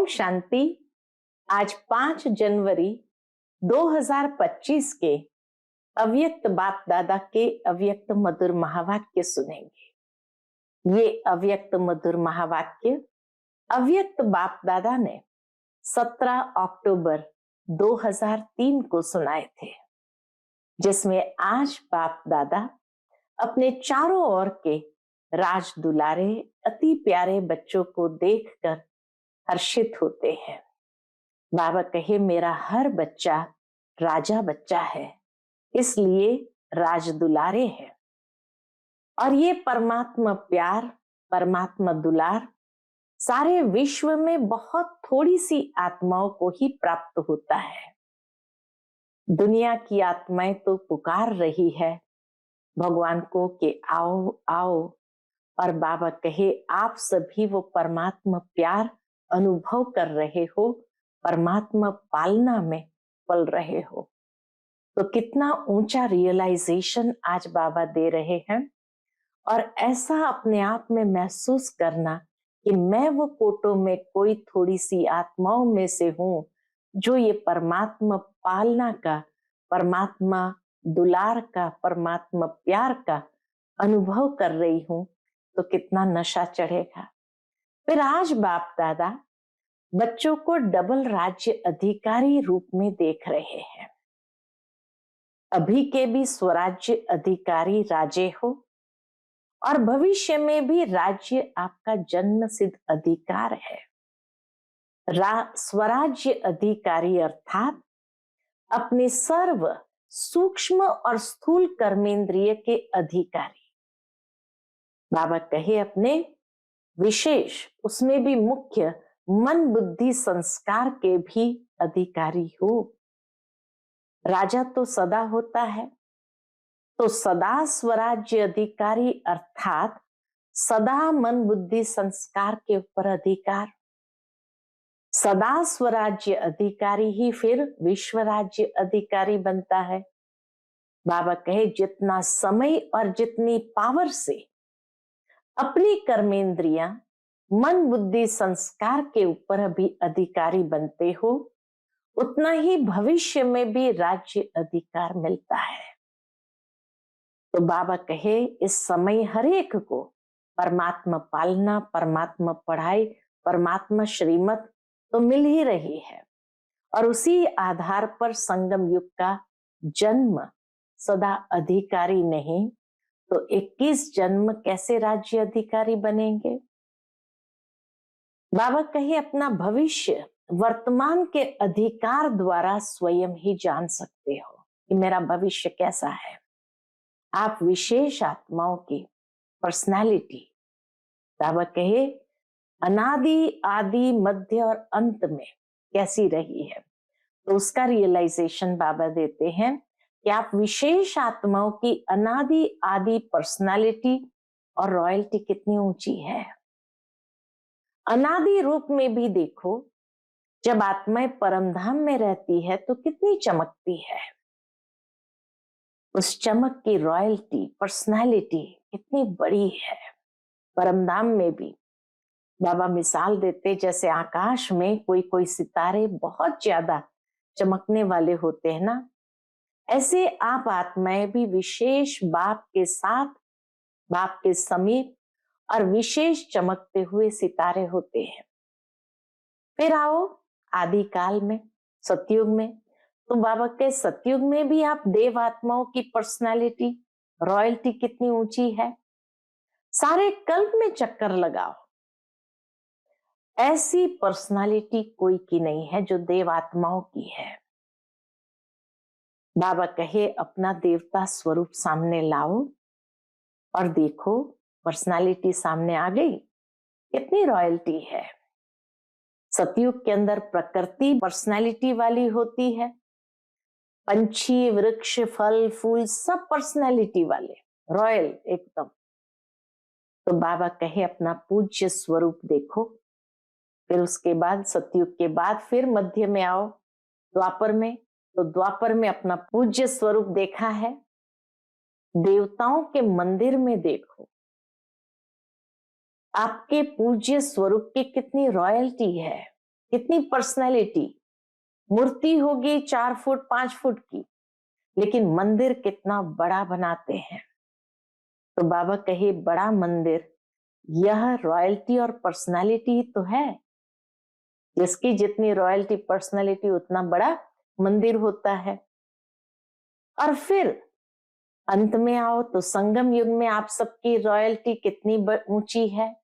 शांति। आज 5 जनवरी 2025 के अव्यक्त बाप दादा के अव्यक्त मधुर महावाक्य सुनेंगे। ये अव्यक्त मधुर महावाक्य अव्यक्त बाप दादा ने 17 अक्टूबर 2003 को सुनाए थे, जिसमें आज बाप दादा अपने चारों ओर के राज दुलारे अति प्यारे बच्चों को देखकर हर्षित होते हैं। बाबा कहे, मेरा हर बच्चा राजा बच्चा है, इसलिए राज दुलारे है। और ये परमात्मा प्यार, परमात्मा दुलार सारे विश्व में बहुत थोड़ी सी आत्माओं को ही प्राप्त होता है। दुनिया की आत्माएं तो पुकार रही है भगवान को कि आओ आओ, और बाबा कहे आप सभी वो परमात्मा प्यार अनुभव कर रहे हो, परमात्मा पालना में पल रहे हो। तो कितना ऊंचा रियलाइजेशन आज बाबा दे रहे हैं। और ऐसा अपने आप में महसूस करना कि मैं वो कोटों में कोई थोड़ी सी आत्माओं में से हूं जो ये परमात्मा पालना का, परमात्मा दुलार का, परमात्मा प्यार का अनुभव कर रही हूं, तो कितना नशा चढ़ेगा। फिर आज बाप दादा बच्चों को डबल राज्य अधिकारी रूप में देख रहे हैं। अभी के भी स्वराज्य अधिकारी राजे हो, और भविष्य में भी राज्य आपका जन्म सिद्ध अधिकार है। स्वराज्य अधिकारी अर्थात अपने सर्व सूक्ष्म और स्थूल कर्मेंद्रिय के अधिकारी। बाबा कहे अपने विशेष, उसमें भी मुख्य मन बुद्धि संस्कार के भी अधिकारी हो। राजा तो सदा होता है, तो सदा स्वराज्य अधिकारी अर्थात सदा मन बुद्धि संस्कार के ऊपर अधिकार। सदा स्वराज्य अधिकारी ही फिर विश्व राज्य अधिकारी बनता है। बाबा कहे जितना समय और जितनी पावर से अपनी कर्मेंद्रियां मन बुद्धि संस्कार के ऊपर अभी अधिकारी बनते हो, उतना ही भविष्य में भी राज्य अधिकार मिलता है। तो बाबा कहे इस समय हर एक को परमात्मा पालना, परमात्मा पढ़ाई, परमात्मा श्रीमत तो मिल ही रही है, और उसी आधार पर संगम युग का जन्म सदा अधिकारी नहीं तो 21 जन्म कैसे राज्य अधिकारी बनेंगे। बाबा कहे अपना भविष्य वर्तमान के अधिकार द्वारा स्वयं ही जान सकते हो कि मेरा भविष्य कैसा है। आप विशेष आत्माओं की पर्सनालिटी, बाबा कहे अनादि आदि मध्य और अंत में कैसी रही है, तो उसका रियलाइजेशन बाबा देते हैं कि आप विशेष आत्माओं की अनादि आदि पर्सनालिटी और रॉयल्टी कितनी ऊंची है। अनादि रूप में भी देखो, जब आत्माएं परमधाम में रहती है तो कितनी चमकती है। उस चमक की रॉयल्टी, पर्सनालिटी कितनी बड़ी है। परमधाम में भी बाबा मिसाल देते, जैसे आकाश में कोई कोई सितारे बहुत ज्यादा चमकने वाले होते हैं ना, ऐसे आप आत्माएं भी विशेष बाप के साथ, बाप के समीप और विशेष चमकते हुए सितारे होते हैं। फिर आओ आदि काल में, सतयुग में, तो बाबा के सतयुग में भी आप देव आत्माओं की पर्सनालिटी, रॉयल्टी कितनी ऊंची है। सारे कल्प में चक्कर लगाओ, ऐसी पर्सनालिटी कोई की नहीं है जो देव आत्माओं की है। बाबा कहे अपना देवता स्वरूप सामने लाओ और देखो, पर्सनालिटी सामने आ गई, कितनी रॉयल्टी है। सतयुग के अंदर प्रकृति पर्सनालिटी वाली होती है, पंछी, वृक्ष, फल, फूल सब पर्सनालिटी वाले, रॉयल एकदम। तो बाबा कहे अपना पूज्य स्वरूप देखो। फिर उसके बाद सतयुग के बाद फिर मध्य में आओ, द्वापर में, तो द्वापर में अपना पूज्य स्वरूप देखा है। देवताओं के मंदिर में देखो, आपके पूज्य स्वरूप की कितनी रॉयल्टी है। कितनी पर्सनैलिटी, मूर्ति होगी 4 फुट 5 फुट की, लेकिन मंदिर कितना बड़ा बनाते हैं। तो बाबा कहे बड़ा मंदिर, यह रॉयल्टी और पर्सनालिटी तो है। जिसकी जितनी रॉयल्टी पर्सनालिटी उतना बड़ा मंदिर होता है। और फिर अंत में आओ तो संगम युग में आप सबकी रॉयल्टी कितनी ऊंची है,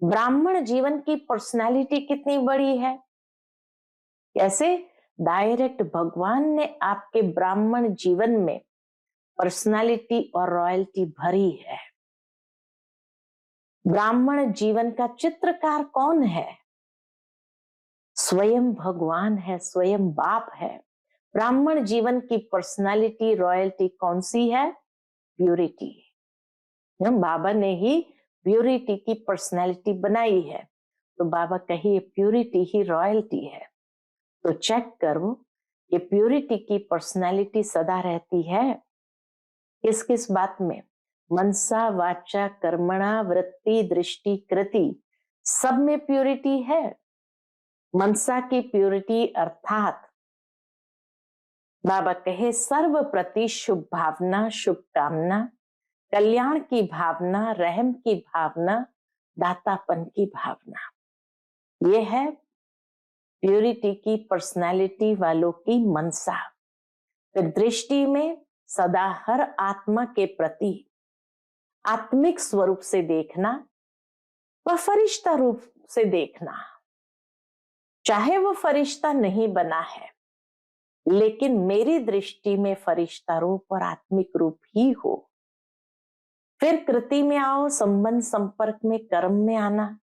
ब्राह्मण जीवन की पर्सनालिटी कितनी बड़ी है। कैसे डायरेक्ट भगवान ने आपके ब्राह्मण जीवन में पर्सनालिटी और रॉयल्टी भरी है। ब्राह्मण जीवन का चित्रकार कौन है? स्वयं भगवान है, स्वयं बाप है। ब्राह्मण जीवन की पर्सनालिटी रॉयल्टी कौन सी है? प्यूरिटी। बाबा ने ही प्यूरिटी की पर्सनालिटी बनाई है, तो बाबा कहिए प्यूरिटी ही रॉयल्टी है। तो चेक करो कि प्यूरिटी की पर्सनालिटी सदा रहती है किस किस बात में? मनसा वाचा कर्मणा वृत्ति दृष्टि कृति, सब में प्यूरिटी है। मनसा की प्यूरिटी अर्थात बाबा कहे सर्व प्रति शुभ भावना, शुभकामना, कल्याण की भावना, रहम की भावना, दातापन की भावना। यह है प्यूरिटी की पर्सनालिटी वालों की मनसा। फिर दृष्टि में सदा हर आत्मा के प्रति आत्मिक स्वरूप से देखना व फरिश्ता रूप से देखना। चाहे वो फरिश्ता नहीं बना है, लेकिन मेरी दृष्टि में फरिश्ता रूप और आत्मिक रूप ही हो। फिर कृति में आओ, संबंध संपर्क में, कर्म में आना,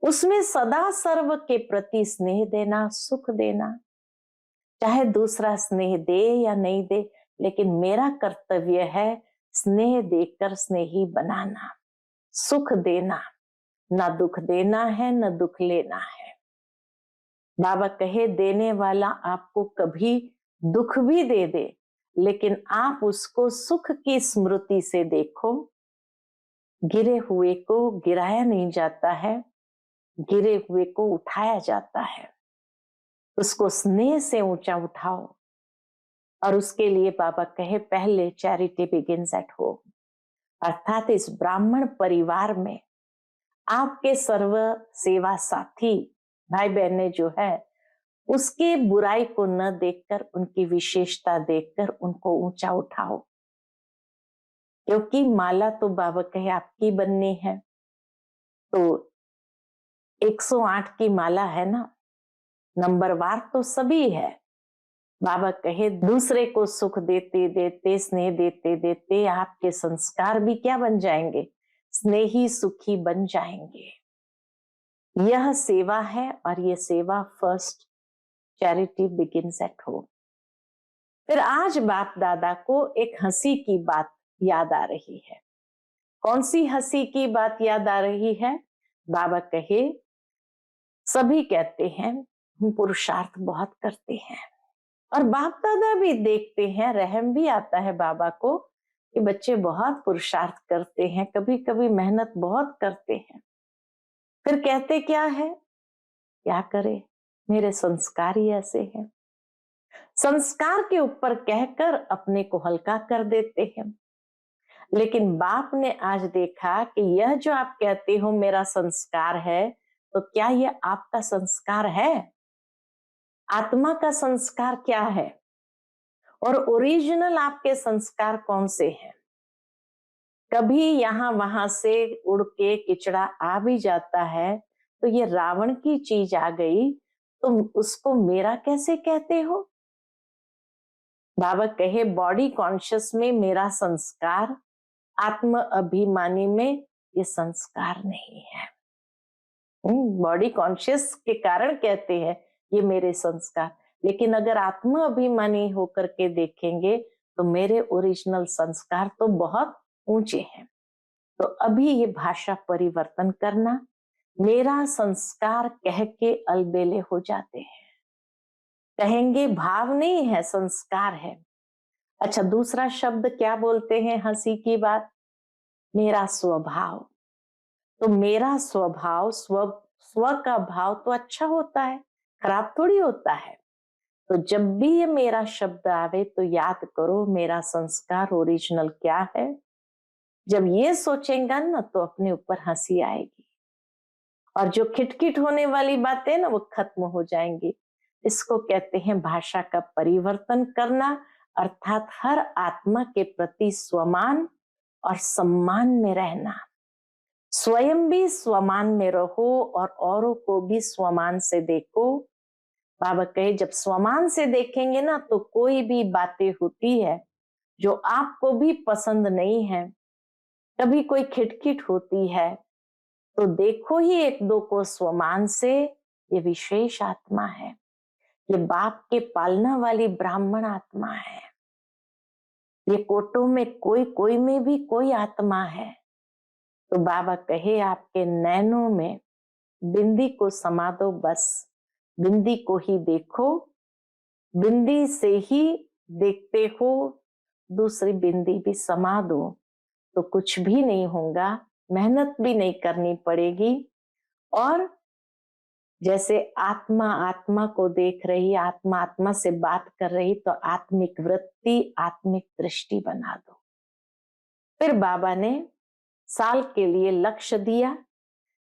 उसमें सदा सर्व के प्रति स्नेह देना, सुख देना। चाहे दूसरा स्नेह दे या नहीं दे, लेकिन मेरा कर्तव्य है स्नेह देकर स्नेही बनाना, सुख देना, ना दुख देना है न दुख लेना है। बाबा कहे देने वाला आपको कभी दुख भी दे दे, लेकिन आप उसको सुख की स्मृति से देखो। गिरे हुए को गिराया नहीं जाता है, गिरे हुए को उठाया जाता है। उसको स्नेह से ऊंचा उठाओ। और उसके लिए बाबा कहे पहले चैरिटी बिगिंस एट होम, अर्थात इस ब्राह्मण परिवार में आपके सर्व सेवा साथी भाई बहनें जो है, उसके बुराई को न देखकर, उनकी विशेषता देखकर उनको ऊंचा उठाओ। क्योंकि माला तो बाबा कहे आपकी बननी है, तो 108 की माला है ना, नंबरवार तो सभी है। बाबा कहे दूसरे को सुख देते देते, स्नेह देते देते आपके संस्कार भी क्या बन जाएंगे? स्नेही सुखी बन जाएंगे। यह सेवा है और यह सेवा first charity begins at home. फिर आज बाप दादा को एक हंसी की बात याद आ रही है। कौन सी हंसी की बात याद आ रही है? बाबा कहे सभी कहते हैं हम पुरुषार्थ बहुत करते हैं, और बाप दादा भी देखते हैं, रहम भी आता है बाबा को कि बच्चे बहुत पुरुषार्थ करते हैं, कभी कभी मेहनत बहुत करते हैं। फिर कहते क्या है? क्या करे, मेरे संस्कार ही ऐसे हैं। संस्कार के ऊपर कहकर अपने को हल्का कर देते हैं। लेकिन बाप ने आज देखा कि यह जो आप कहते हो मेरा संस्कार है, तो क्या यह आपका संस्कार है? आत्मा का संस्कार क्या है? और ओरिजिनल आपके संस्कार कौन से हैं? कभी यहां वहां से उड़ के किचड़ा आ भी जाता है, तो ये रावण की चीज आ गई, तो उसको मेरा कैसे कहते हो? बाबा कहे बॉडी कॉन्शियस में मेरा संस्कार, आत्म अभिमानी में ये संस्कार नहीं है। बॉडी कॉन्शियस के कारण कहते हैं ये मेरे संस्कार, लेकिन अगर आत्म अभिमानी होकर के देखेंगे तो मेरे ओरिजिनल संस्कार तो बहुत ऊंचे हैं। तो अभी ये भाषा परिवर्तन करना, मेरा संस्कार कह के अलबेले हो जाते हैं। कहेंगे भाव नहीं है, संस्कार है। अच्छा, दूसरा शब्द क्या बोलते हैं हंसी की बात? मेरा स्वभाव। तो मेरा स्वभाव स्व का भाव तो अच्छा होता है, खराब थोड़ी होता है। तो जब भी ये मेरा शब्द आवे तो याद करो मेरा संस्कार ओरिजिनल क्या है। जब ये सोचेंगे ना तो अपने ऊपर हंसी आएगी और जो खिटखिट होने वाली बातें ना वो खत्म हो जाएंगी। इसको कहते हैं भाषा का परिवर्तन करना, अर्थात हर आत्मा के प्रति स्वमान और सम्मान में रहना। स्वयं भी स्वमान में रहो और औरों को भी स्वमान से देखो। बाबा कहे जब स्वमान से देखेंगे ना तो कोई भी बातें होती है जो आपको भी पसंद नहीं है, कभी कोई खिटखिट होती है तो देखो ही एक दो को स्वमान से, ये विशेष आत्मा है, ये बाप के पालना वाली ब्राह्मण आत्मा है। ये कोटों में कोई कोई में भी कोई आत्मा है। तो बाबा कहे आपके नैनों में बिंदी को समा दो, बस बिंदी को ही देखो, बिंदी से ही देखते हो, दूसरी बिंदी भी समा दो तो कुछ भी नहीं होगा, मेहनत भी नहीं करनी पड़ेगी। और जैसे आत्मा आत्मा को देख रही, आत्मा आत्मा से बात कर रही, तो आत्मिक वृत्ति, आत्मिक दृष्टि बना दो। फिर बाबा ने साल के लिए लक्ष्य दिया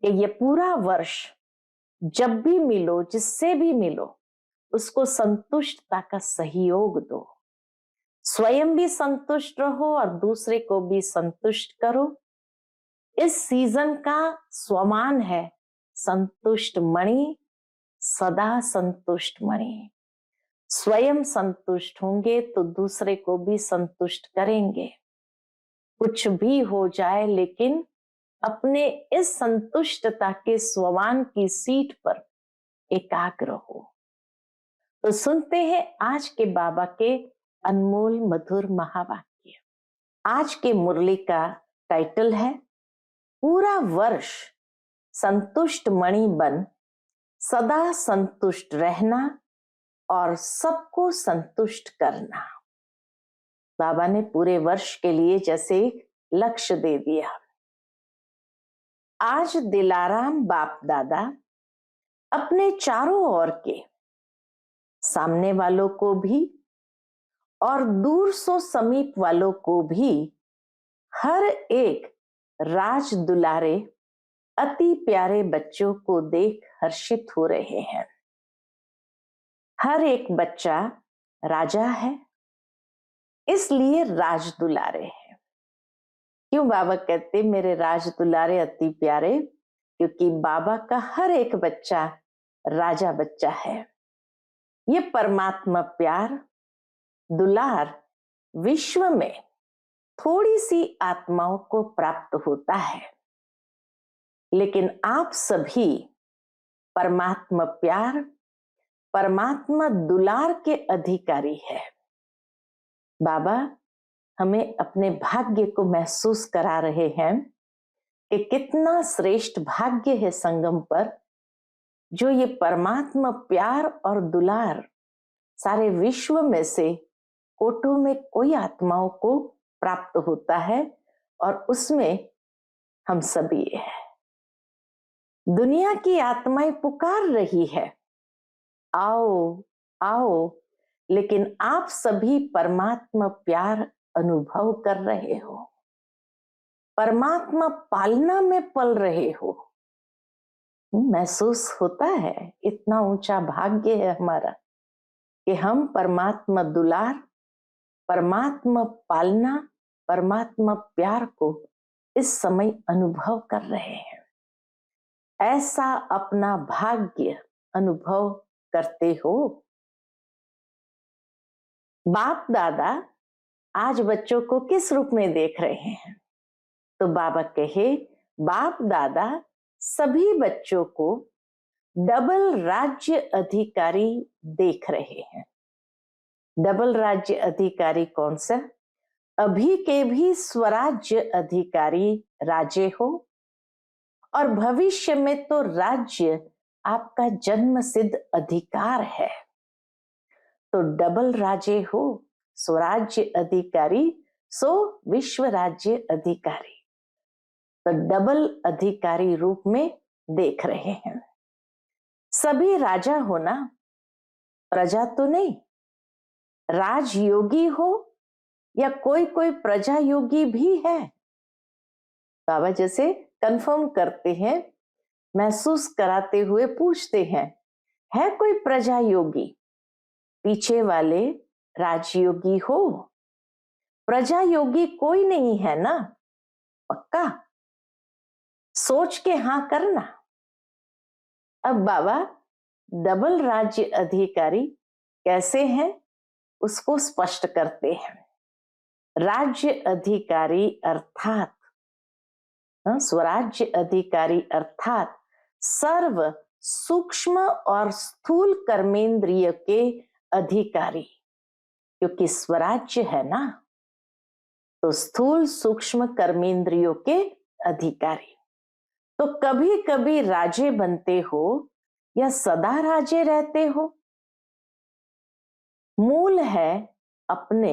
कि ये पूरा वर्ष जब भी मिलो, जिससे भी मिलो, उसको संतुष्टता का सहयोग दो। स्वयं भी संतुष्ट रहो और दूसरे को भी संतुष्ट करो। इस सीजन का स्वमान है संतुष्ट मणि, सदा संतुष्ट मणि। स्वयं संतुष्ट होंगे तो दूसरे को भी संतुष्ट करेंगे। कुछ भी हो जाए लेकिन अपने इस संतुष्टता के स्वमान की सीट पर एकाग्र हो। तो सुनते हैं आज के बाबा के अनमोल मधुर महावाक्य। आज के मुरली का टाइटल है पूरा वर्ष संतुष्ट मणि बन, सदा संतुष्ट रहना और सबको संतुष्ट करना। बाबा ने पूरे वर्ष के लिए जैसे एक लक्ष्य दे दिया। आज दिलाराम बाप दादा अपने चारों ओर के सामने वालों को भी और दूर सो समीप वालों को भी हर एक राज दुलारे अति प्यारे बच्चों को देख हर्षित हो रहे हैं। हर एक बच्चा राजा है, इसलिए राज दुलारे हैं। क्यों बाबा कहते मेरे राज दुलारे अति प्यारे? क्योंकि बाबा का हर एक बच्चा राजा बच्चा है। ये परमात्मा प्यार दुलार विश्व में थोड़ी सी आत्माओं को प्राप्त होता है, लेकिन आप सभी परमात्मा प्यार, परमात्मा दुलार के अधिकारी है। बाबा हमें अपने भाग्य को महसूस करा रहे हैं कि कितना श्रेष्ठ भाग्य है संगम पर, जो ये परमात्मा प्यार और दुलार सारे विश्व में से कोटों में कोई आत्माओं को प्राप्त होता है और उसमें हम सभी हैं। दुनिया की आत्माएं पुकार रही है आओ आओ, लेकिन आप सभी परमात्मा प्यार अनुभव कर रहे हो, परमात्मा पालना में पल रहे हो। महसूस होता है इतना ऊंचा भाग्य है हमारा कि हम परमात्मा दुलार, परमात्मा पालना, परमात्मा प्यार को इस समय अनुभव कर रहे हैं। ऐसा अपना भाग्य अनुभव करते हो। बाप दादा आज बच्चों को किस रूप में देख रहे हैं? तो बाबा कहे बाप दादा सभी बच्चों को डबल राज्य अधिकारी देख रहे हैं। डबल राज्य अधिकारी कौन सा? अभी के भी स्वराज्य अधिकारी राजे हो और भविष्य में तो राज्य आपका जन्म सिद्ध अधिकार है। तो डबल राजे हो, स्वराज्य अधिकारी सो विश्व राज्य अधिकारी। तो डबल अधिकारी रूप में देख रहे हैं। सभी राजा हो ना, प्रजा तो नहीं। राजयोगी हो या कोई कोई प्रजा योगी भी है। बाबा जैसे कंफर्म करते हैं, महसूस कराते हुए पूछते हैं, है कोई प्रजा योगी? पीछे वाले राजयोगी हो, प्रजा योगी कोई नहीं है ना? पक्का सोच के हाँ करना। अब बाबा डबल राज्य अधिकारी कैसे हैं उसको स्पष्ट करते हैं। राज्य अधिकारी अर्थात स्वराज्य अधिकारी अर्थात सर्व सूक्ष्म और स्थूल कर्मेंद्रिय के अधिकारी, क्योंकि स्वराज्य है ना, तो स्थूल सूक्ष्म कर्मेंद्रियों के अधिकारी। तो कभी कभी राजे बनते हो या सदा राजे रहते हो? मूल है अपने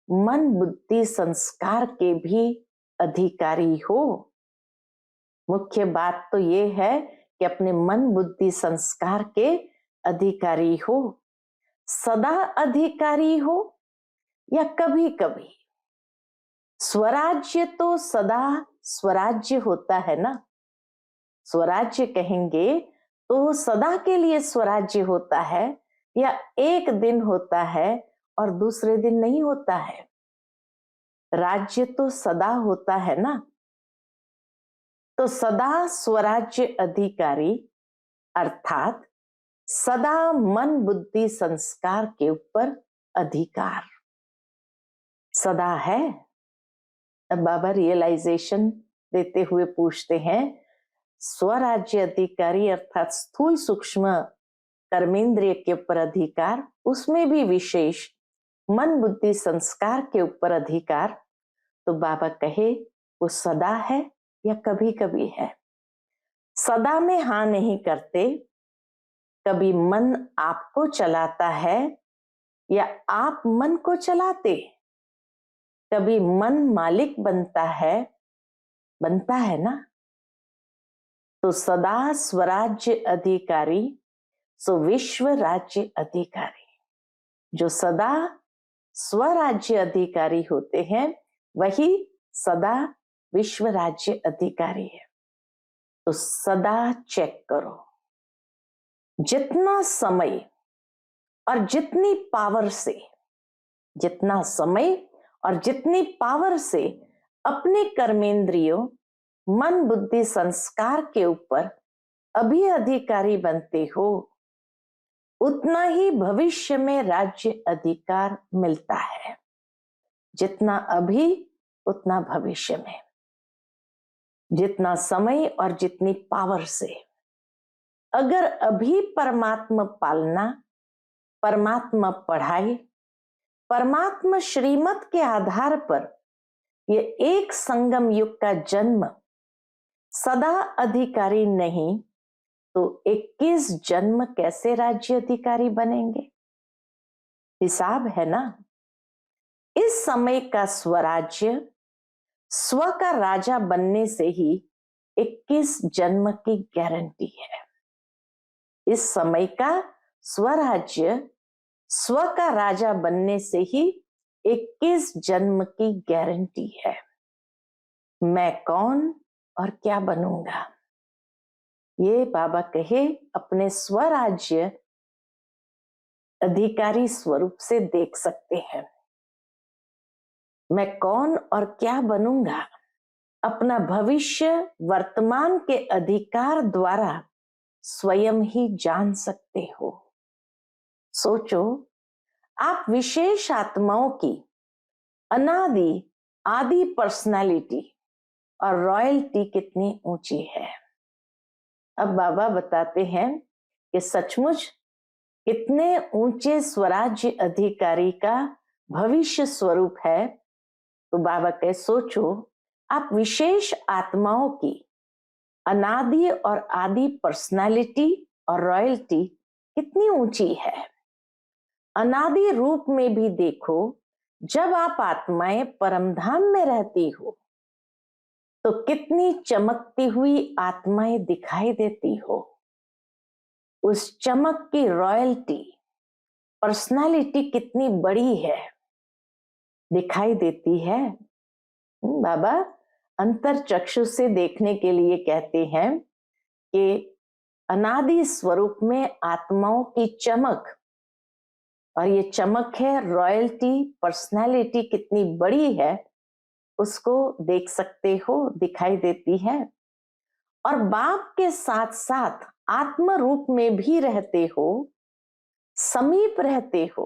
मन बुद्धि संस्कार के भी अधिकारी हो। मुख्य बात तो ये है कि अपने मन बुद्धि संस्कार के अधिकारी हो। सदा अधिकारी हो या कभी कभी? स्वराज्य तो सदा स्वराज्य होता है ना। स्वराज्य कहेंगे तो सदा के लिए स्वराज्य होता है या एक दिन होता है और दूसरे दिन नहीं होता है? राज्य तो सदा होता है ना। तो सदा स्वराज्य अधिकारी अर्थात सदा मन बुद्धि संस्कार के ऊपर अधिकार सदा है। अब बाबा रियलाइजेशन देते हुए पूछते हैं, स्वराज्य अधिकारी अर्थात स्थूल सूक्ष्म कर्मेंद्रिय के ऊपर अधिकार, उसमें भी विशेष मन बुद्धि संस्कार के ऊपर अधिकार, तो बाबा कहे वो सदा है या कभी कभी है? सदा में हाँ नहीं करते, कभी मन आपको चलाता है या आप मन को चलाते? कभी मन मालिक बनता है ना। तो सदा स्वराज्य अधिकारी सो विश्व राज्य अधिकारी। जो सदा स्वराज्य अधिकारी होते हैं वही सदा विश्व राज्य अधिकारी है। तो सदा चेक करो, जितना समय और जितनी पावर से, जितना समय और जितनी पावर से अपने कर्मेंद्रियों मन बुद्धि संस्कार के ऊपर अभी अधिकारी बनते हो, उतना ही भविष्य में राज्य अधिकार मिलता है। जितना अभी उतना भविष्य में, जितना समय और जितनी पावर से। अगर अभी परमात्मा पालना, परमात्मा पढ़ाई, परमात्मा श्रीमत के आधार पर ये एक संगम युग का जन्म सदा अधिकारी नहीं, तो 21 जन्म कैसे राज्य अधिकारी बनेंगे? हिसाब है ना। इस समय का स्वराज्य स्व का राजा बनने से ही 21 जन्म की गारंटी है। इस समय का स्वराज्य स्व का राजा बनने से ही 21 जन्म की गारंटी है। मैं कौन और क्या बनूंगा, ये बाबा कहे अपने स्वराज्य अधिकारी स्वरूप से देख सकते हैं। मैं कौन और क्या बनूंगा, अपना भविष्य वर्तमान के अधिकार द्वारा स्वयं ही जान सकते हो। सोचो, आप विशेष आत्माओं की अनादि आदि पर्सनालिटी और रॉयल्टी कितनी ऊंची है। अब बाबा बताते हैं कि सचमुच कितने ऊंचे स्वराज्य अधिकारी का भविष्य स्वरूप है। तो बाबा कहे सोचो, आप विशेष आत्माओं की अनादि और आदि पर्सनालिटी और रॉयल्टी कितनी ऊंची है। अनादि रूप में भी देखो, जब आप आत्माएं परमधाम में रहती हो, तो कितनी चमकती हुई आत्माएं दिखाई देती हो। उस चमक की रॉयल्टी, पर्सनालिटी कितनी बड़ी है, दिखाई देती है। बाबा अंतर चक्षु से देखने के लिए कहते हैं कि अनादि स्वरूप में आत्माओं की चमक, और ये चमक है रॉयल्टी, पर्सनालिटी कितनी बड़ी है उसको देख सकते हो, दिखाई देती है। और बाप के साथ साथ आत्म रूप में भी रहते हो, समीप रहते हो।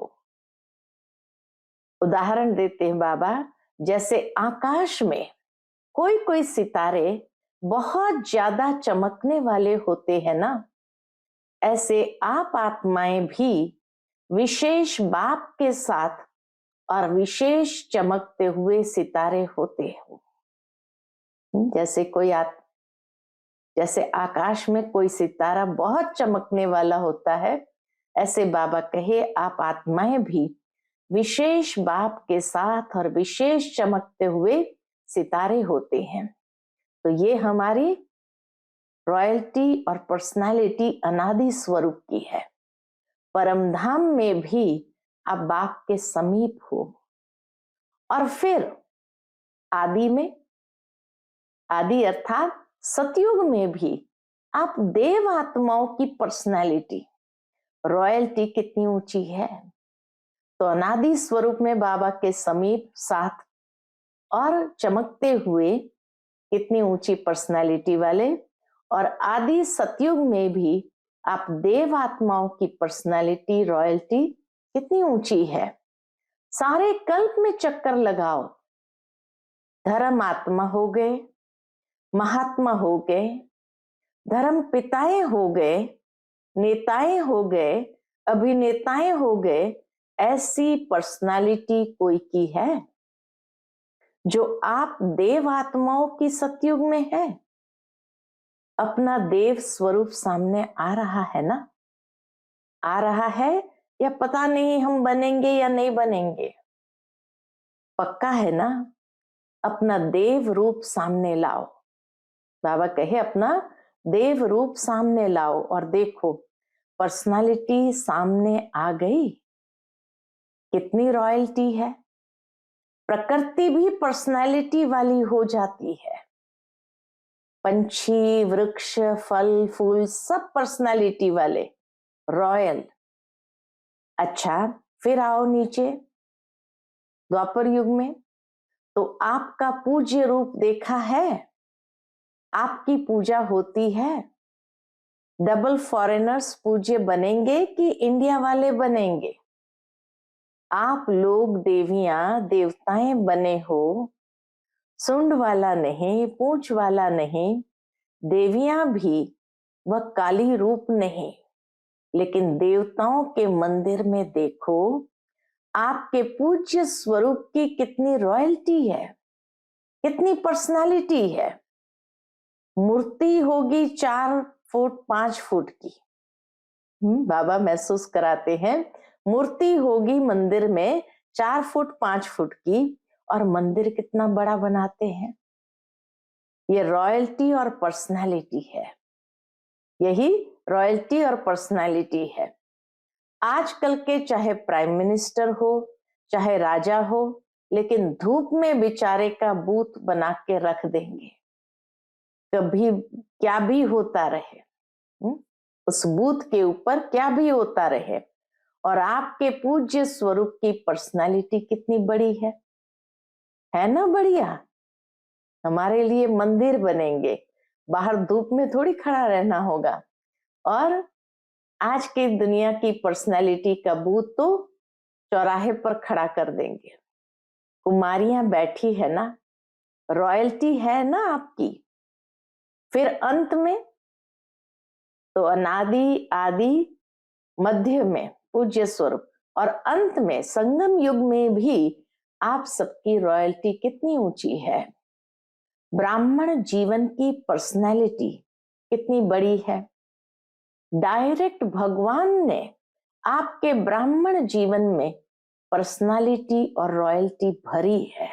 उदाहरण देते हैं बाबा, जैसे आकाश में कोई कोई सितारे बहुत ज्यादा चमकने वाले होते हैं ना, ऐसे आप आत्माएं भी विशेष बाप के साथ और विशेष चमकते हुए सितारे होते हो। जैसे आकाश में कोई सितारा बहुत चमकने वाला होता है, ऐसे बाबा कहे आप आत्माएं भी विशेष बाप के साथ और विशेष चमकते हुए सितारे होते हैं। तो ये हमारी रॉयल्टी और पर्सनालिटी अनादि स्वरूप की है। परमधाम में भी आप बाप के समीप हो। और फिर आदि में, आदि अर्थात सतयुग में भी आप देव आत्माओं की पर्सनालिटी, रॉयल्टी कितनी ऊंची है। तो अनादि स्वरूप में बाबा के समीप, साथ और चमकते हुए कितनी ऊंची पर्सनालिटी वाले, और आदि सतयुग में भी आप देव आत्माओं की पर्सनालिटी, रॉयल्टी कितनी ऊंची है। सारे कल्प में चक्कर लगाओ, धर्म आत्मा हो गए, महात्मा हो गए, धर्म पिताएं हो गए, नेताएं हो गए, अभिनेताएं हो गए, ऐसी पर्सनालिटी कोई की है जो आप देव आत्माओं की सतयुग में है। अपना देव स्वरूप सामने आ रहा है ना, आ रहा है, या पता नहीं हम बनेंगे या नहीं बनेंगे, पक्का है ना। अपना देव रूप सामने लाओ। बाबा कहे अपना देव रूप सामने लाओ और देखो पर्सनालिटी सामने आ गई, कितनी रॉयल्टी है। प्रकृति भी पर्सनालिटी वाली हो जाती है। पंछी, वृक्ष, फल, फूल सब पर्सनालिटी वाले, रॉयल। अच्छा, फिर आओ नीचे द्वापर युग में, तो आपका पूज्य रूप देखा है, आपकी पूजा होती है। डबल फॉरेनर्स पूज्य बनेंगे कि इंडिया वाले बनेंगे? आप लोग देवियां देवताएं बने हो, सुंड वाला नहीं, पूंछ वाला नहीं। देवियां भी वह काली रूप नहीं, लेकिन देवताओं के मंदिर में देखो आपके पूज्य स्वरूप की कितनी रॉयल्टी है, कितनी पर्सनालिटी है। मूर्ति होगी 4 फुट 5 फुट की, बाबा महसूस कराते हैं, मूर्ति होगी मंदिर में 4 फुट 5 फुट की, और मंदिर कितना बड़ा बनाते हैं। ये रॉयल्टी और पर्सनालिटी है, यही रॉयल्टी और पर्सनालिटी है। आजकल के चाहे प्राइम मिनिस्टर हो, चाहे राजा हो, लेकिन धूप में बेचारे का बूथ बना के रख देंगे, कभी क्या भी होता रहे, उस बूथ के ऊपर क्या भी होता रहे। और आपके पूज्य स्वरूप की पर्सनालिटी कितनी बड़ी है ना बढ़िया। हमारे लिए मंदिर बनेंगे, बाहर धूप में थोड़ी खड़ा रहना होगा। और आज की दुनिया की पर्सनालिटी का बूथ तो चौराहे पर खड़ा कर देंगे। कुमारियां बैठी है ना, रॉयल्टी है ना आपकी। फिर अंत में तो अनादि, आदि, मध्य में पूज्य स्वरूप, और अंत में संगम युग में भी आप सबकी रॉयल्टी कितनी ऊंची है। ब्राह्मण जीवन की पर्सनैलिटी कितनी बड़ी है। डायरेक्ट भगवान ने आपके ब्राह्मण जीवन में पर्सनालिटी और रॉयल्टी भरी है।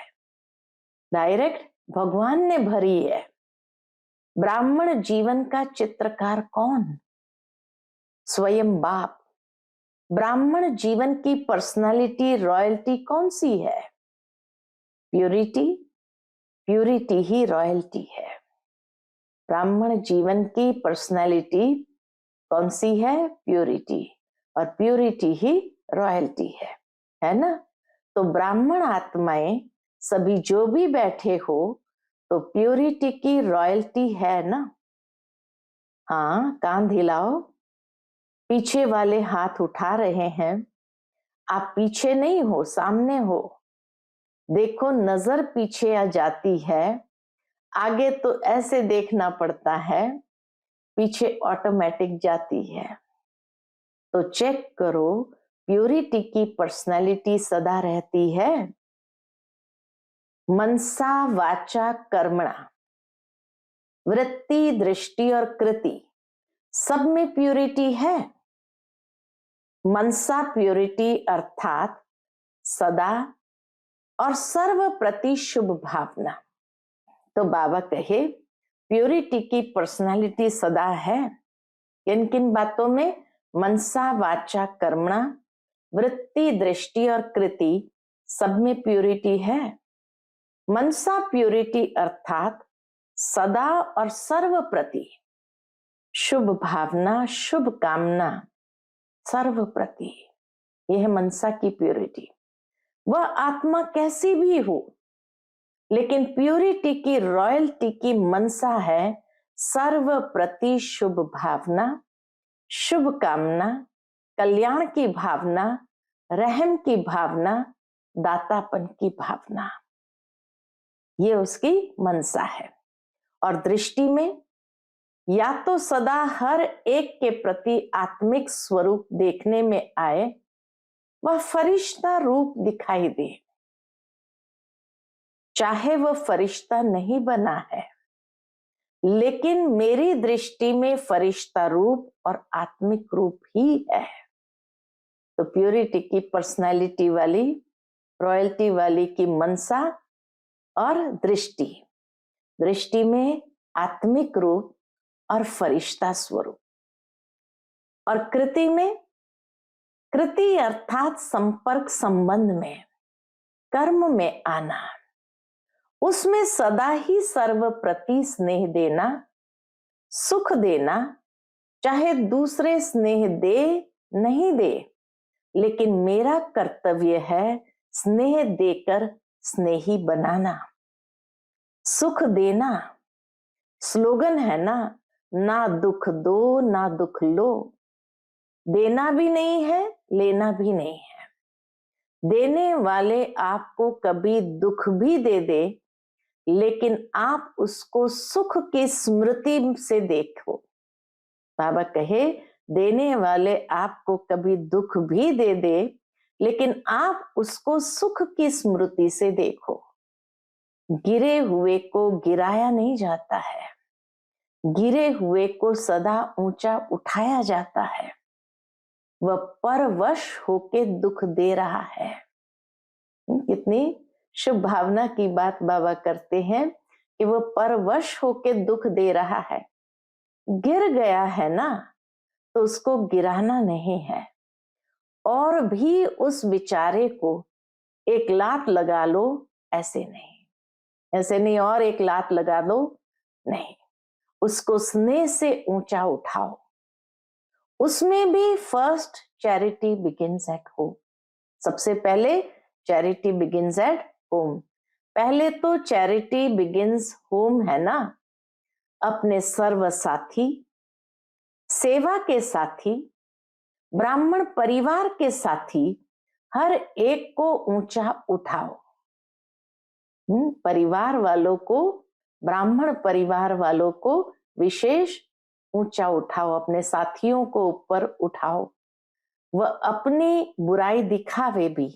डायरेक्ट भगवान ने भरी है। ब्राह्मण जीवन का चित्रकार कौन? स्वयं बाप। ब्राह्मण जीवन की पर्सनालिटी, रॉयल्टी कौन सी है? प्यूरिटी। प्यूरिटी ही रॉयल्टी है। ब्राह्मण जीवन की पर्सनालिटी कौन सी है? प्यूरिटी। और प्यूरिटी ही रॉयल्टी है ना? तो ब्राह्मण आत्माएं सभी जो भी बैठे हो तो प्यूरिटी की रॉयल्टी है ना? हाँ, कान हिलाओ। पीछे वाले हाथ उठा रहे हैं। आप पीछे नहीं हो, सामने हो। देखो, नजर पीछे आ जाती है, आगे तो ऐसे देखना पड़ता है, पीछे ऑटोमेटिक जाती है। तो चेक करो, प्यूरिटी की पर्सनालिटी सदा रहती है। मनसा वाचा कर्मणा, वृत्ति, दृष्टि और कृति, सब में प्यूरिटी है। मनसा प्यूरिटी अर्थात सदा और सर्व प्रति शुभ भावना। तो बाबा कहे प्यूरिटी की पर्सनालिटी सदा है। किन किन बातों में? मनसा वाचा कर्मणा, वृत्ति, दृष्टि और कृति, सब में प्यूरिटी है। मनसा प्यूरिटी अर्थात सदा और सर्व प्रति शुभ भावना, शुभ कामना, सर्व प्रति, यह मनसा की प्यूरिटी। वह आत्मा कैसी भी हो, लेकिन प्यूरिटी की, रॉयल्टी की मनसा है सर्व प्रति शुभ भावना, शुभ कामना, कल्याण की भावना, रहम की भावना, दातापन की भावना, ये उसकी मनसा है। और दृष्टि में या तो सदा हर एक के प्रति आत्मिक स्वरूप देखने में आए, वह फरिश्ता रूप दिखाई दे, चाहे वह फरिश्ता नहीं बना है, लेकिन मेरी दृष्टि में फरिश्ता रूप और आत्मिक रूप ही है। तो प्यूरिटी की पर्सनालिटी वाली, रॉयल्टी वाली की मनसा और दृष्टि, दृष्टि में आत्मिक रूप और फरिश्ता स्वरूप। और कृति में, कृति अर्थात संपर्क, संबंध में, कर्म में आना, उसमें सदा ही सर्व प्रति स्नेह देना, सुख देना, चाहे दूसरे स्नेह दे नहीं दे, लेकिन मेरा कर्तव्य है स्नेह देकर स्नेही बनाना, सुख देना। स्लोगन है ना दुख दो ना दुख लो। देना भी नहीं है, लेना भी नहीं है। देने वाले आपको कभी दुख भी दे दे, लेकिन आप उसको सुख की स्मृति से देखो। बाबा कहे देने वाले आपको कभी दुख भी दे दे, लेकिन आप उसको सुख की स्मृति से देखो। गिरे हुए को गिराया नहीं जाता है, गिरे हुए को सदा ऊंचा उठाया जाता है। वह परवश होके दुख दे रहा है। कितनी शुभ भावना की बात बाबा करते हैं कि वह परवश होके दुख दे रहा है। गिर गया है ना, तो उसको गिराना नहीं है, और भी उस बेचारे को एक लात लगा लो, ऐसे नहीं, ऐसे नहीं, और एक लात लगा लो, नहीं, उसको स्नेह से ऊंचा उठाओ। उसमें भी first charity begins at home. सबसे पहले चैरिटी बिगिंस एट होम। पहले तो चैरिटी बिगिंस होम है ना, अपने सर्व साथी, सेवा के साथी, ब्राह्मण परिवार के साथी, हर एक को ऊंचा उठाओ। परिवार वालों को, ब्राह्मण परिवार वालों को विशेष ऊंचा उठाओ, अपने साथियों को ऊपर उठाओ। वह अपनी बुराई दिखावे भी,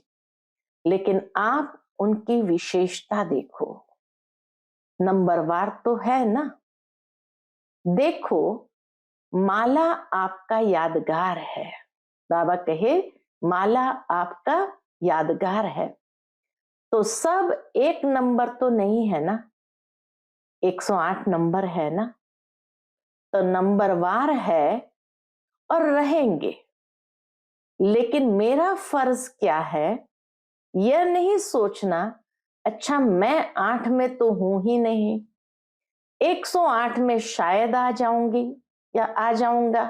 लेकिन आप उनकी विशेषता देखो। नंबरवार तो है ना। देखो, माला आपका यादगार है। बाबा कहे माला आपका यादगार है। तो सब एक नंबर तो नहीं है ना, 108 नंबर है ना, तो नंबरवार है और रहेंगे। लेकिन मेरा फर्ज क्या है, यह नहीं सोचना अच्छा मैं 8 में तो हूं ही नहीं, 108 में शायद आ जाऊंगी या आ जाऊंगा,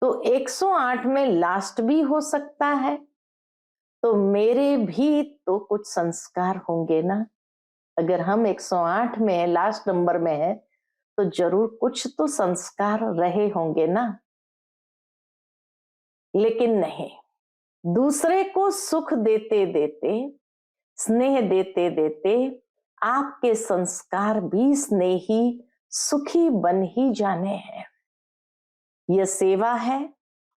तो 108 में लास्ट भी हो सकता है, तो मेरे भी तो कुछ संस्कार होंगे ना। अगर हम 108 में है, लास्ट नंबर में है, तो जरूर कुछ तो संस्कार रहे होंगे ना। लेकिन नहीं, दूसरे को सुख देते देते, स्नेह देते देते आपके संस्कार भी स्नेही सुखी बन ही जाने हैं। यह सेवा है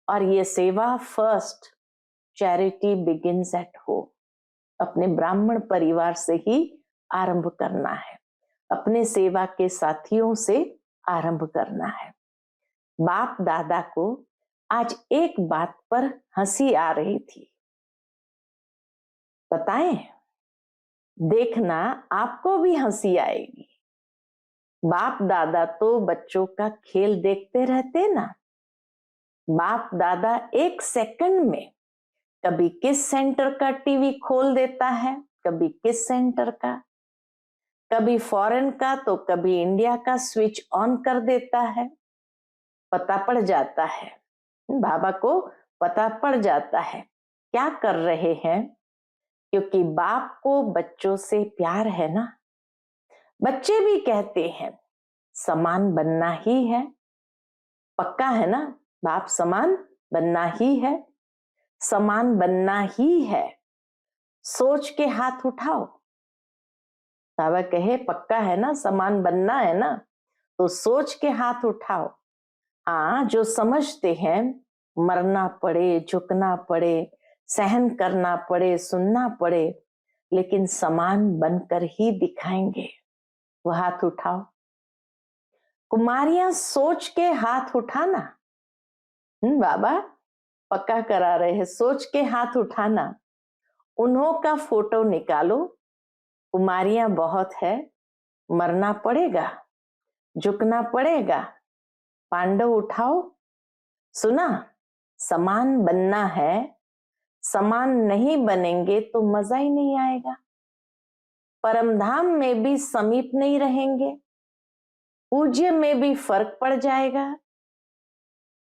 और यह सेवा first charity begins at home. अपने ब्राह्मण परिवार से ही आरंभ करना है, अपने सेवा के साथियों से आरंभ करना है। बाप दादा को आज एक बात पर हंसी आ रही थी, बताएं? देखना आपको भी हंसी आएगी। बाप दादा तो बच्चों का खेल देखते रहते ना। बाप दादा एक सेकंड में कभी किस सेंटर का टीवी खोल देता है, कभी किस सेंटर का, कभी फॉरेन का तो कभी इंडिया का स्विच ऑन कर देता है। पता पड़ जाता है, बाबा को पता पड़ जाता है क्या कर रहे हैं, क्योंकि बाप को बच्चों से प्यार है ना। बच्चे भी कहते हैं समान बनना ही है, पक्का है ना, बाप समान बनना ही है, समान बनना ही है। सोच के हाथ उठाओ। बाबा कहे पक्का है ना, समान बनना है ना, तो सोच के हाथ उठाओ। हाँ, जो समझते हैं मरना पड़े, झुकना पड़े, सहन करना पड़े, सुनना पड़े, लेकिन समान बनकर ही दिखाएंगे, वो हाथ उठाओ। कुमारियां सोच के हाथ उठाना। बाबा पक्का करा रहे हैं, सोच के हाथ उठाना। उन्हों का फोटो निकालो। कुमारियां बहुत है, मरना पड़ेगा, झुकना पड़ेगा, पांडव उठाओ। सुना, समान बनना है, समान नहीं बनेंगे तो मजा ही नहीं आएगा। परमधाम में भी समीप नहीं रहेंगे, पूज्य में भी फर्क पड़ जाएगा,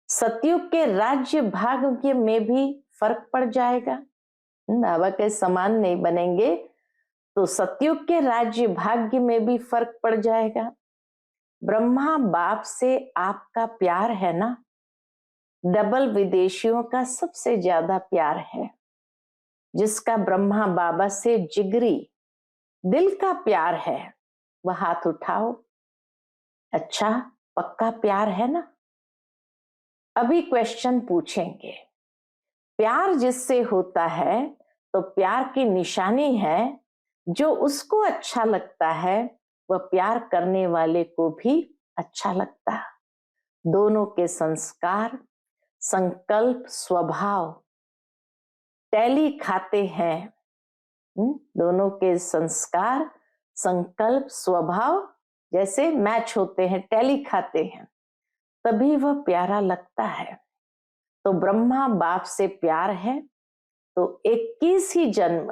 सतयुग के राज्य भाग्य में भी फर्क पड़ जाएगा। बाबा के समान नहीं बनेंगे तो सतयुग के राज्य भाग्य में भी फर्क पड़ जाएगा। ब्रह्मा बाप से आपका प्यार है ना, डबल विदेशियों का सबसे ज्यादा प्यार है। जिसका ब्रह्मा बाबा से जिगरी दिल का प्यार है, वह हाथ उठाओ। अच्छा, पक्का प्यार है ना। अभी क्वेश्चन पूछेंगे। प्यार जिससे होता है तो प्यार की निशानी है, जो उसको अच्छा लगता है वह प्यार करने वाले को भी अच्छा लगता है। दोनों के संस्कार, संकल्प, स्वभाव टैली खाते हैं। दोनों के संस्कार, संकल्प, स्वभाव जैसे मैच होते हैं, टैली खाते हैं, तभी वह प्यारा लगता है। तो ब्रह्मा बाप से प्यार है तो 21 ही जन्म,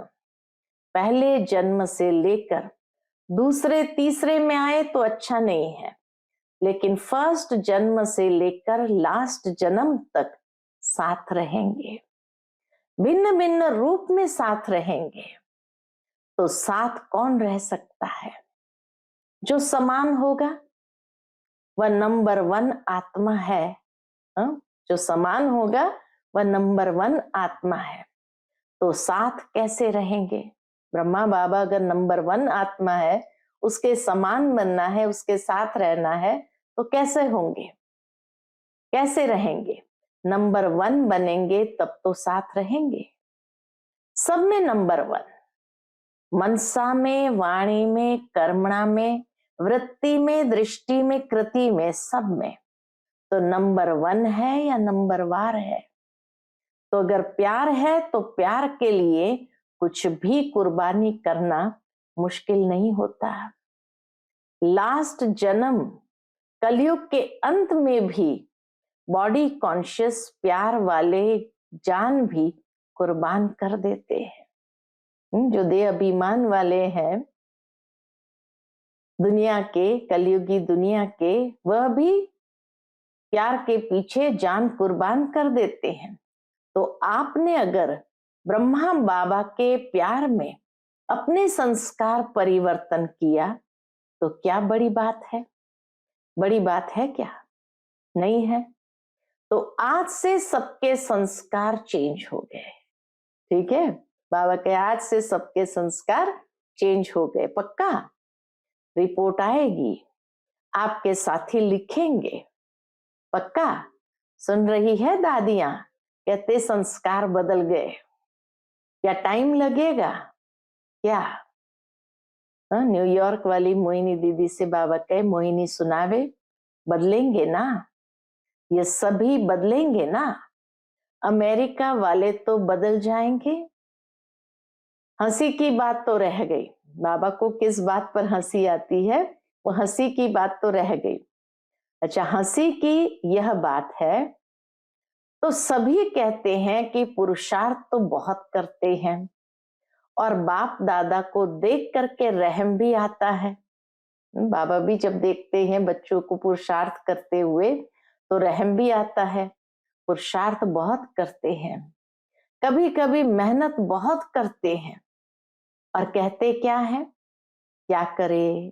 पहले जन्म से लेकर दूसरे तीसरे में आए तो अच्छा नहीं है, लेकिन फर्स्ट जन्म से लेकर लास्ट जन्म तक साथ रहेंगे, भिन्न भिन्न रूप में साथ रहेंगे। तो साथ कौन रह सकता है? जो समान होगा वह नंबर 1 आत्मा है। जो समान होगा वह नंबर 1 आत्मा है। तो साथ कैसे रहेंगे? ब्रह्मा बाबा अगर नंबर 1 आत्मा है, उसके समान बनना है, उसके साथ रहना है, तो कैसे होंगे, कैसे रहेंगे? नंबर 1 बनेंगे तब तो साथ रहेंगे। सब में नंबर 1, मनसा में, वाणी में, कर्मणा में, वृत्ति में, दृष्टि में, कृति में, सब में तो नंबर 1 है या नंबर वार है। तो अगर प्यार है तो प्यार के लिए कुछ भी कुर्बानी करना मुश्किल नहीं होता। लास्ट जन्म कलयुग के अंत में भी बॉडी कॉन्शियस प्यार वाले जान भी कुर्बान कर देते हैं। जो देह अभिमान वाले हैं दुनिया के, कलयुगी दुनिया के, वह भी प्यार के पीछे जान कुर्बान कर देते हैं। तो आपने अगर ब्रह्मा बाबा के प्यार में अपने संस्कार परिवर्तन किया तो क्या बड़ी बात है? बड़ी बात है क्या? नहीं है। तो आज से सबके संस्कार चेंज हो गए। ठीक है, बाबा के आज से सबके संस्कार चेंज हो गए। पक्का रिपोर्ट आएगी, आपके साथी लिखेंगे। पक्का सुन रही है दादियां, कहते संस्कार बदल गए। क्या टाइम लगेगा क्या? न्यूयॉर्क वाली मोहिनी दीदी से बाबा कहे, मोहिनी सुनावे, बदलेंगे ना, ये सभी बदलेंगे ना। अमेरिका वाले तो बदल जाएंगे। हंसी की बात तो रह गई। बाबा को किस बात पर हंसी आती है? वो हंसी की बात तो रह गई। अच्छा, हंसी की यह बात है, तो सभी कहते हैं कि पुरुषार्थ तो बहुत करते हैं और बाप दादा को देख करके रहम भी आता है। बाबा भी जब देखते हैं बच्चों को पुरुषार्थ करते हुए तो रहम भी आता है। पुरुषार्थ बहुत करते हैं, कभी कभी मेहनत बहुत करते हैं और कहते क्या है? क्या करे,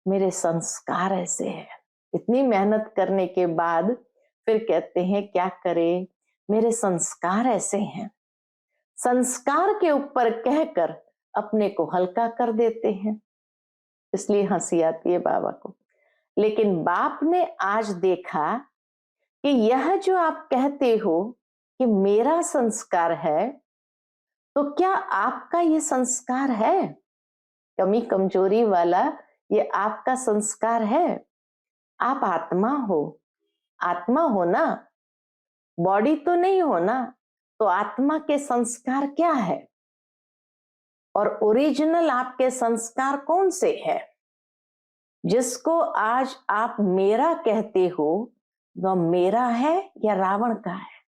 मेरे संस्कार ऐसे हैं। इतनी मेहनत करने के बाद फिर कहते हैं क्या करे, मेरे संस्कार ऐसे हैं। संस्कार के ऊपर कहकर अपने को हल्का कर देते हैं, इसलिए हंसी आती है बाबा को। लेकिन बाप ने आज देखा कि यह जो आप कहते हो कि मेरा संस्कार है, तो क्या आपका ये संस्कार है? कमी कमजोरी वाला ये आपका संस्कार है? आप आत्मा हो, आत्मा हो ना, बॉडी तो नहीं हो ना। तो आत्मा के संस्कार क्या है और ओरिजिनल आपके संस्कार कौन से है? जिसको आज आप मेरा कहते हो वह मेरा है या रावण का है?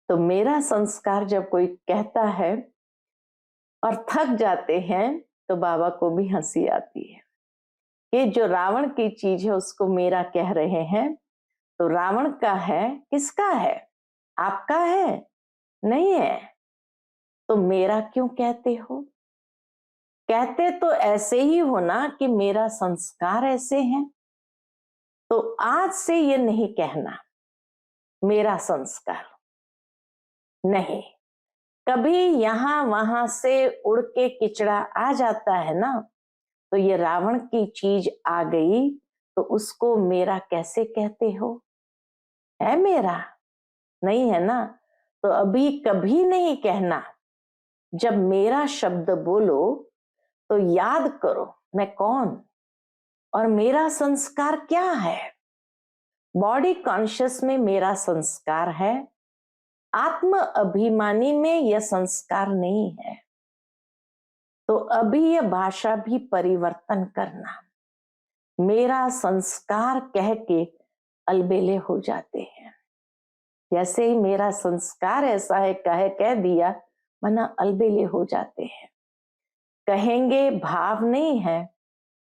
तो मेरा संस्कार जब कोई कहता है और थक जाते हैं तो बाबा को भी हंसी आती है। ये जो रावण की चीज है उसको मेरा कह रहे हैं, तो रावण का है, किसका है? आपका है? नहीं है। तो मेरा क्यों कहते हो? कहते तो ऐसे ही हो ना कि मेरा संस्कार ऐसे हैं। तो आज से ये नहीं कहना मेरा संस्कार नहीं। कभी यहां वहां से उड़ के किचड़ा आ जाता है ना, तो ये रावण की चीज आ गई तो उसको मेरा कैसे कहते हो? है मेरा? नहीं है ना। तो अभी कभी नहीं कहना। जब मेरा शब्द बोलो तो याद करो मैं कौन और मेरा संस्कार क्या है। बॉडी कॉन्शियस में मेरा संस्कार है, आत्म अभिमानी में यह संस्कार नहीं है। तो अभी यह भाषा भी परिवर्तन करना। मेरा संस्कार कह के अलबेले हो जाते हैं। जैसे ही मेरा संस्कार ऐसा है कह दिया, मना अलबेले हो जाते हैं। कहेंगे भाव नहीं है,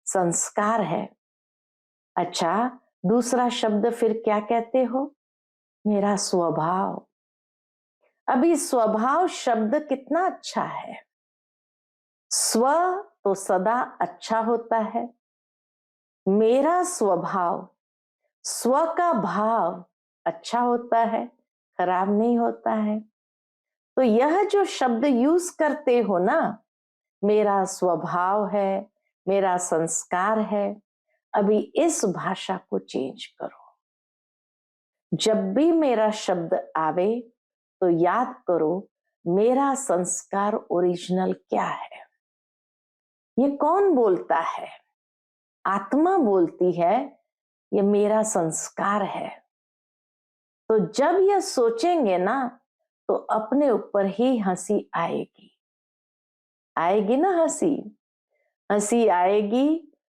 संस्कार है। अच्छा, दूसरा शब्द फिर क्या कहते हो? मेरा स्वभाव। अभी स्वभाव शब्द कितना अच्छा है। स्व तो सदा अच्छा होता है, मेरा स्वभाव, स्व का भाव अच्छा होता है, खराब नहीं होता है। तो यह जो शब्द यूज करते हो ना, मेरा स्वभाव है, मेरा संस्कार है, अभी इस भाषा को चेंज करो। जब भी मेरा शब्द आवे तो याद करो मेरा संस्कार ओरिजिनल क्या है। ये कौन बोलता है? आत्मा बोलती है ये मेरा संस्कार है। तो जब यह सोचेंगे ना तो अपने ऊपर ही हंसी आएगी। आएगी ना हंसी? हंसी आएगी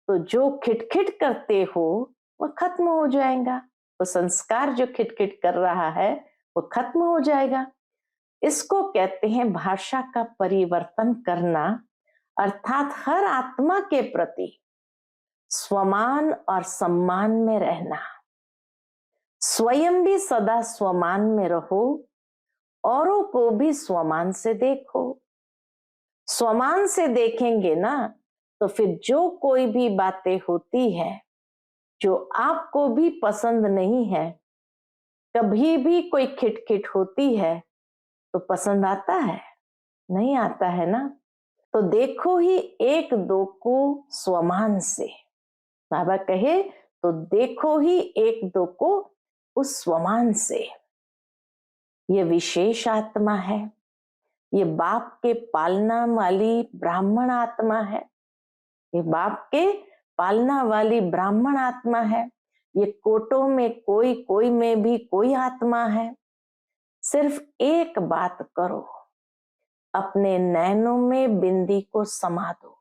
तो जो खिटखिट करते हो वो खत्म हो जाएगा, वो संस्कार जो खिटखिट कर रहा है वो खत्म हो जाएगा। इसको कहते हैं भाषा का परिवर्तन करना, अर्थात हर आत्मा के प्रति स्वमान और सम्मान में रहना। स्वयं भी सदा स्वमान में रहो, औरों को भी स्वमान से देखो। स्वमान से देखेंगे ना तो फिर जो कोई भी बातें होती है जो आपको भी पसंद नहीं है, कभी भी कोई खिटखिट होती है तो पसंद आता है? नहीं आता है ना। तो देखो ही एक दो को स्वमान से। बाबा कहे तो देखो ही एक दो को उस स्वमान से। ये विशेष आत्मा है, ये बाप के पालना वाली ब्राह्मण आत्मा है, ये बाप के पालना वाली ब्राह्मण आत्मा है। ये कोटों में कोई, कोई में भी कोई आत्मा है। सिर्फ एक बात करो, अपने नैनों में बिंदी को समा दो।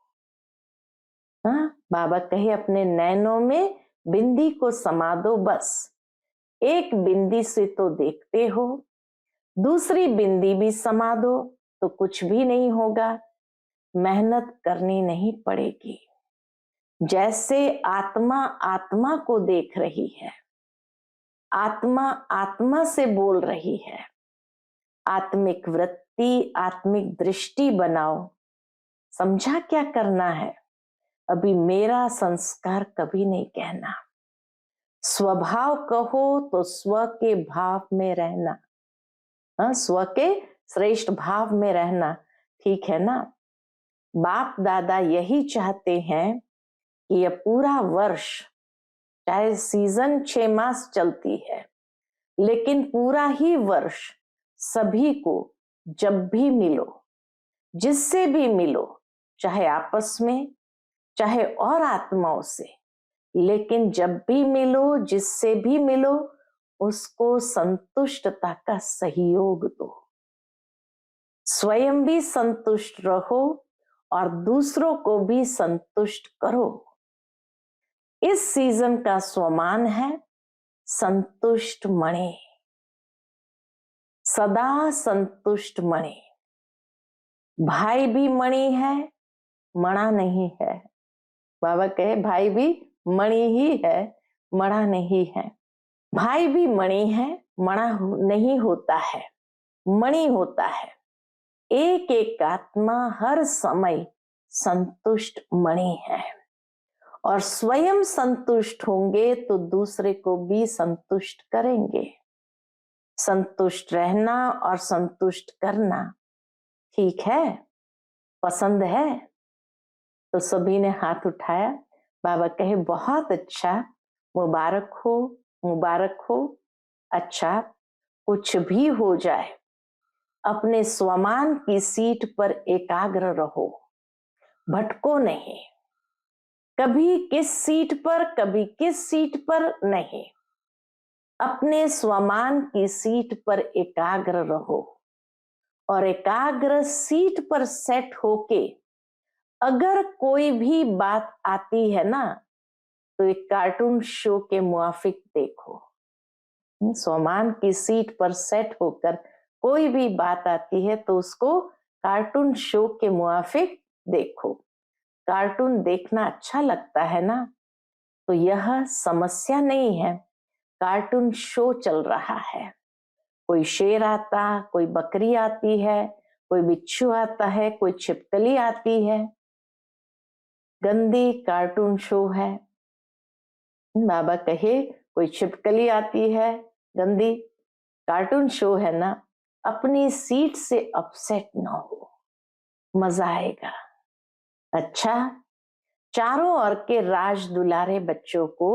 हाँ, बाबा कहे अपने नैनों में बिंदी को समा दो। बस एक बिंदी से तो देखते हो, दूसरी बिंदी भी समा दो तो कुछ भी नहीं होगा, मेहनत करनी नहीं पड़ेगी। जैसे आत्मा आत्मा को देख रही है, आत्मा आत्मा से बोल रही है, आत्मिक वृत्ति, आत्मिक दृष्टि बनाओ। समझा क्या करना है? अभी मेरा संस्कार कभी नहीं कहना, स्वभाव कहो तो स्व के भाव में रहना। हाँ, स्व के श्रेष्ठ भाव में रहना, ठीक है ना। बाप दादा यही चाहते हैं कि यह पूरा वर्ष, चाहे सीजन 6 मास चलती है, लेकिन पूरा ही वर्ष सभी को जब भी मिलो, जिससे भी मिलो, चाहे आपस में चाहे और आत्माओं से, लेकिन जब भी मिलो, जिससे भी मिलो, उसको संतुष्टता का सहयोग दो। स्वयं भी संतुष्ट रहो और दूसरों को भी संतुष्ट करो। इस सीजन का स्वमान है संतुष्ट मणि, सदा संतुष्ट मणि। भाई भी मणि है, मणा नहीं है। बाबा कहे भाई भी मणि ही है, मणा नहीं है। भाई भी मणि है, मणा नहीं होता है, मणि होता है। एक एक आत्मा हर समय संतुष्ट मणि है, और स्वयं संतुष्ट होंगे तो दूसरे को भी संतुष्ट करेंगे। संतुष्ट रहना और संतुष्ट करना ठीक है, पसंद है? तो सभी ने हाथ उठाया। बाबा कहे बहुत अच्छा, मुबारक हो, मुबारक हो। अच्छा, कुछ भी हो जाए, अपने स्वमान की सीट पर एकाग्र रहो, भटको नहीं। कभी किस सीट पर, कभी किस सीट पर नहीं, अपने स्वमान की सीट पर एकाग्र रहो। और एकाग्र सीट पर सेट होके अगर कोई भी बात आती है ना तो एक कार्टून शो के मुआफिक देखो। स्वमान की सीट पर सेट होकर कोई भी बात आती है तो उसको कार्टून शो के मुआफिक देखो। कार्टून देखना अच्छा लगता है ना, तो यह समस्या नहीं है। कार्टून शो चल रहा है, कोई शेर आता, कोई बकरी आती है, कोई बिच्छू आता है, कोई छिपकली आती है। गंदी कार्टून शो है। बाबा कहे कोई छिपकली आती है, गंदी कार्टून शो है ना, अपनी सीट से अपसेट ना हो, मजा आएगा। अच्छा, चारों ओर के राज दुलारे बच्चों को,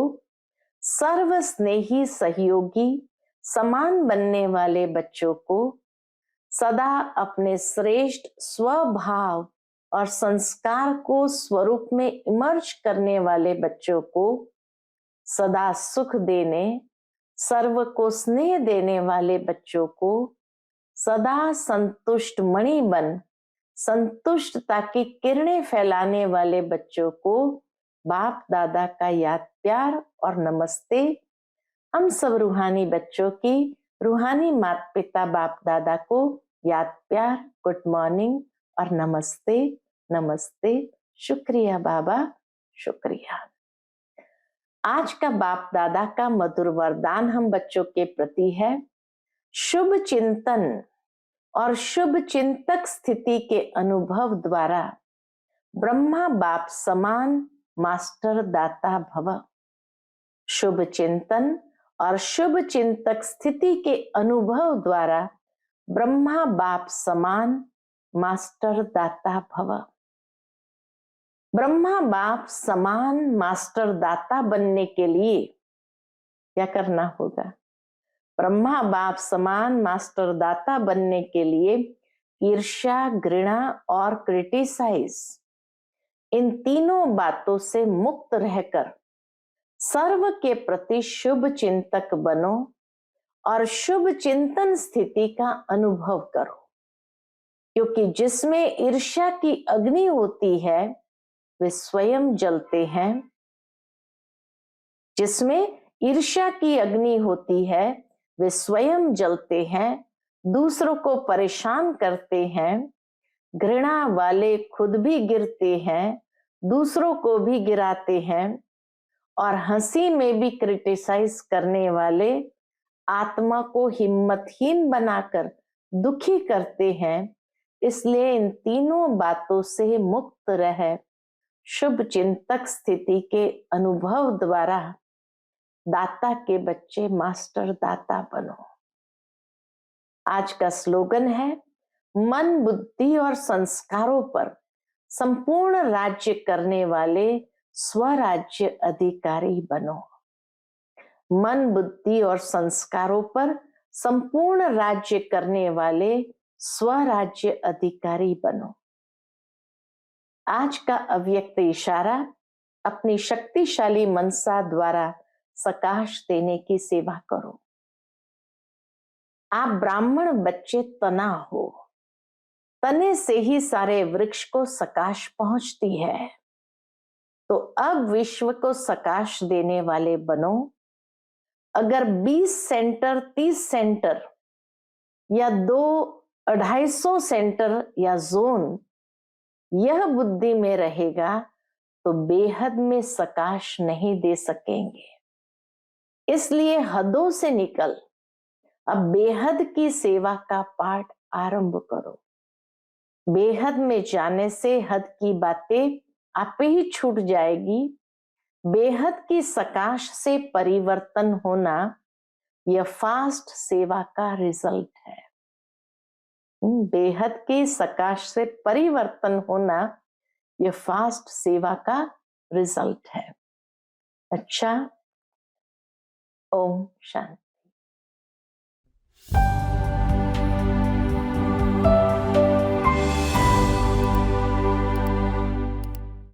सर्व स्नेही सहयोगी समान बनने वाले बच्चों को, सदा अपने श्रेष्ठ स्वभाव और संस्कार को स्वरूप में इमर्ज करने वाले बच्चों को, सदा सुख देने, सर्व को स्नेह देने वाले बच्चों को, सदा संतुष्ट मणि बन संतुष्टता की किरणें फैलाने वाले बच्चों को बाप दादा का याद प्यार और नमस्ते हम सब रूहानी बच्चों की रूहानी माता पिता बाप दादा को याद प्यार, गुड मॉर्निंग और नमस्ते नमस्ते। शुक्रिया बाबा, शुक्रिया। आज का बाप दादा का मधुर वरदान हम बच्चों के प्रति है, शुभ चिंतन और शुभ चिंतक स्थिति के अनुभव द्वारा ब्रह्मा बाप समान मास्टर दाता भव। शुभ चिंतन और शुभ चिंतक स्थिति के अनुभव द्वारा ब्रह्मा बाप समान मास्टर दाता भव। ब्रह्मा बाप समान मास्टर दाता बनने के लिए क्या करना होगा? ब्रह्मा बाप समान मास्टर दाता बनने के लिए ईर्ष्या, घृणा और क्रिटिसाइज, इन तीनों बातों से मुक्त रहकर सर्व के प्रति शुभ चिंतक बनो और शुभ चिंतन स्थिति का अनुभव करो। क्योंकि जिसमें ईर्ष्या की अग्नि होती है वे स्वयं जलते हैं। जिसमें ईर्ष्या की अग्नि होती है वे स्वयं जलते हैं, दूसरों को परेशान करते हैं। घृणा वाले खुद भी गिरते हैं, दूसरों को भी गिराते हैं। और हंसी में भी क्रिटिसाइज करने वाले आत्मा को हिम्मतहीन बनाकर दुखी करते हैं। इसलिए इन तीनों बातों से मुक्त रह शुभ चिंतक स्थिति के अनुभव द्वारा दाता के बच्चे मास्टर दाता बनो। आज का स्लोगन है, मन, बुद्धि और संस्कारों पर संपूर्ण राज्य करने वाले स्वराज्य अधिकारी बनो। मन, बुद्धि और संस्कारों पर संपूर्ण राज्य करने वाले स्वराज्य अधिकारी बनो। आज का अव्यक्त इशारा, अपनी शक्तिशाली मनसा द्वारा सकाश देने की सेवा करो। आप ब्राह्मण बच्चे तना हो, तने से ही सारे वृक्ष को सकाश पहुंचती है। तो अब विश्व को सकाश देने वाले बनो। अगर 20 सेंटर, 30 सेंटर या 200-250 सेंटर या जोन यह बुद्धि में रहेगा तो बेहद में सकाश नहीं दे सकेंगे। इसलिए हदों से निकल अब बेहद की सेवा का पाठ आरंभ करो। बेहद में जाने से हद की बातें आप ही छूट जाएगी। बेहद की सकाश से परिवर्तन होना यह फास्ट सेवा का रिजल्ट है। बेहद की सकाश से परिवर्तन होना यह फास्ट सेवा का रिजल्ट है। अच्छा, ओम शांति।